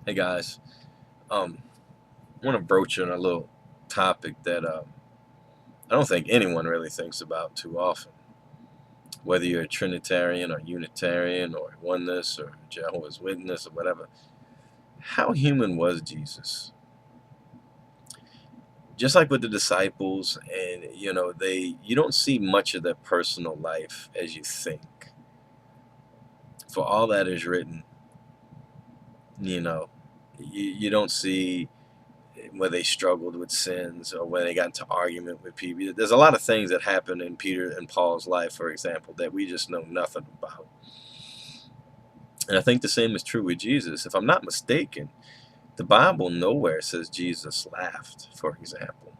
Hey guys, I want to broach on a little topic that I don't think anyone really thinks about too often. Whether you're a Trinitarian or Unitarian or Oneness or Jehovah's Witness or whatever, how human was Jesus? Just like with the disciples, and you don't see much of their personal life as you think. For all that is written, you know, you don't see where they struggled with sins or when they got into argument with people. There's a lot of things that happen in Peter and Paul's life, for example, that we just know nothing about. And I think the same is true with Jesus. If I'm not mistaken, the Bible nowhere says Jesus laughed, for example.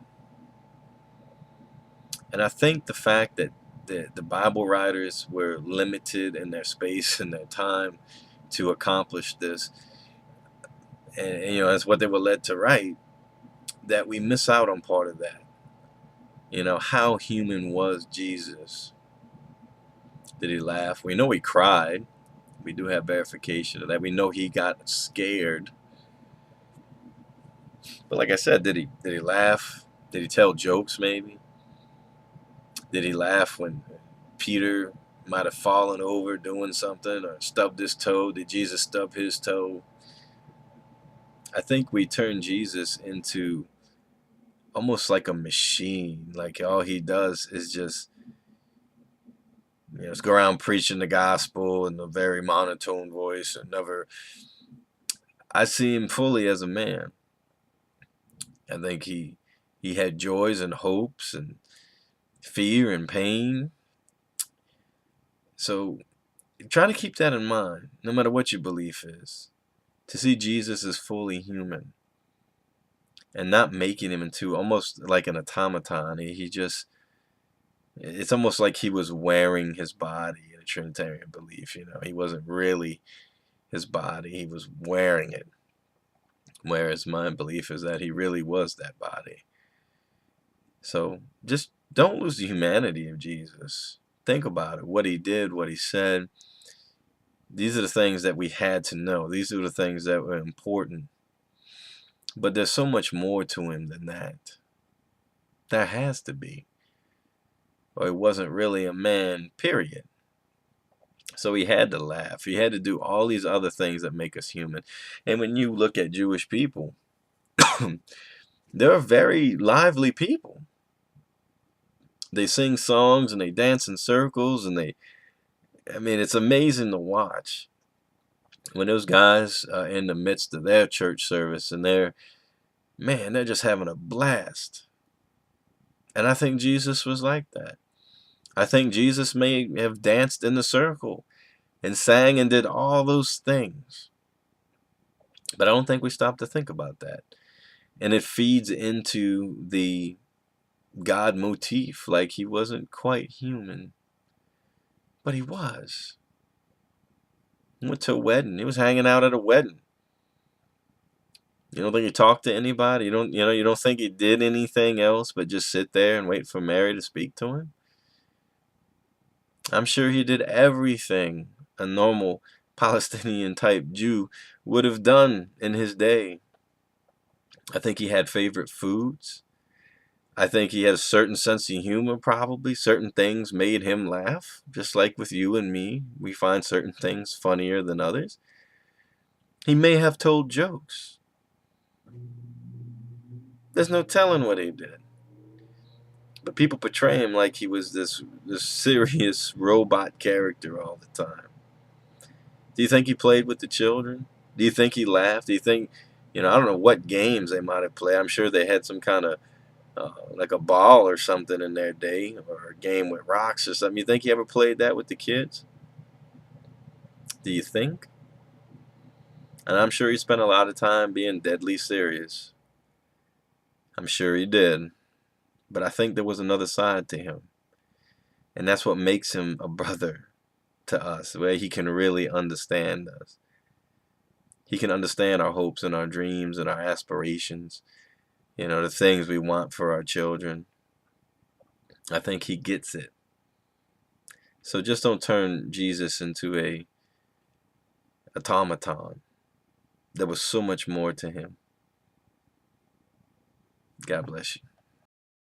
And I think the fact that the Bible writers were limited in their space and their time to accomplish this, and that's what they were led to write, that we miss out on part of that. How human was Jesus? Did he laugh? We know he cried. We do have verification of that. We know he got scared. But like I said, did he laugh? Did he tell jokes maybe? Did he laugh when Peter might have fallen over doing something or stubbed his toe? Did Jesus stub his toe? I think we turn Jesus into almost like a machine. Like all he does is just go around preaching the gospel in a very monotone voice and never. I see him fully as a man. I think he had joys and hopes and fear and pain. So try to keep that in mind, no matter what your belief is. To see Jesus as fully human and not making him into almost like an automaton. He just, it's almost like he was wearing his body in a Trinitarian belief. He wasn't really his body, he was wearing it. Whereas my belief is that he really was that body. So just don't lose the humanity of Jesus. Think about it, what he did, what he said. These are the things that we had to know. These are the things that were important. But there's so much more to him than that. There has to be. Or he wasn't really a man, period. So he had to laugh. He had to do all these other things that make us human. And when you look at Jewish people, they're very lively people. They sing songs and they dance in circles and it's amazing to watch when those guys are in the midst of their church service and they're just having a blast. And I think Jesus was like that. I think Jesus may have danced in the circle and sang and did all those things. But I don't think we stop to think about that. And it feeds into the God motif, like he wasn't quite human. But he was. He went to a wedding. He was hanging out at a wedding. You don't think he talked to anybody? You don't think he did anything else but just sit there and wait for Mary to speak to him? I'm sure he did everything a normal Palestinian type Jew would have done in his day. I think he had favorite foods. I think he had a certain sense of humor, probably. Certain things made him laugh, just like with you and me. We find certain things funnier than others. He may have told jokes. There's no telling what he did. But people portray him like he was this serious robot character all the time. Do you think he played with the children? Do you think he laughed? Do you think, I don't know what games they might have played. I'm sure they had some kind of, like a ball or something in their day, or a game with rocks or something. You think he ever played that with the kids? Do you think? And I'm sure he spent a lot of time being deadly serious. I'm sure he did. But I think there was another side to him. And that's what makes him a brother to us, where he can really understand us. He can understand our hopes and our dreams and our aspirations, the things we want for our children. I think he gets it. So just don't turn Jesus into a automaton. There was so much more to him. God bless you.